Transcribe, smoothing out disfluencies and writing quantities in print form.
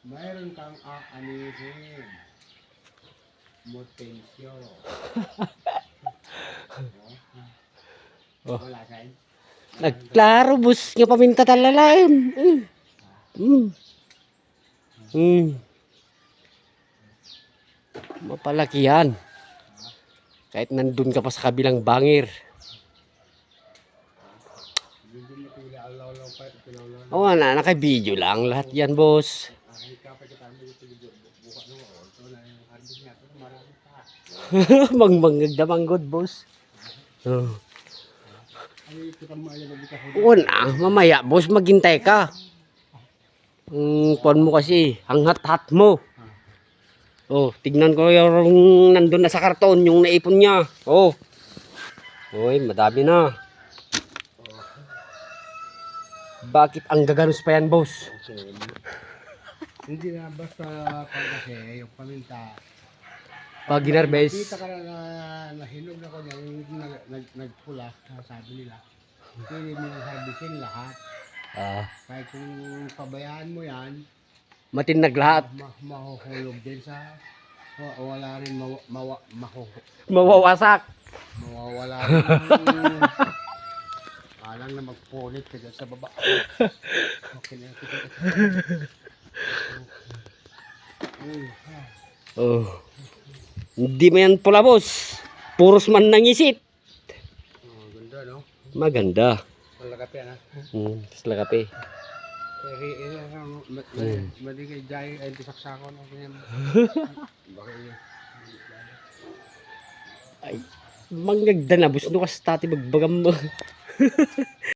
Mayroon kang aanihin. Motensyo. Oh. Wala kain. Nagklaro bus nga paminta talalain. Mapalakihan. Kahit nandun ka pa sa kabilang bangir. Oo na, naka-video lang lahat yan, boss. Mangmangagdamanggod, boss. Oh. Oo na, mamaya, boss, maghintay ka. Kuwan mo kasi, hanghat-hat mo. Oh, tignan ko yung nandun na sa karton, yung naipon niya. Oh. Uy, madami na. Bakit ang gaganos pa yan, boss? Hindi na basta kasi yung paminta. Pag ginarbes. Kita ka na nahinog na ko niya, yung nagpula, sabi nila. Hindi mo nang harbisin lahat. Kahit kung pabayaan mo yan, Matinag lahat. mahuhulog din sa, wala rin Mawawasak. mawawala rin. Alang na magpunit ka dyan sa baba. Okay na kita. Oh. Hindi mo yan pula, boss. Puros man nangisit. Ganda, no? Maganda. Malakapi, ano? Sila kape. Mali kay Jai, ay tisaksako na ganyan. Bakit yun? Ay, manggagda na, boss. No, kasi tati magbagam mo.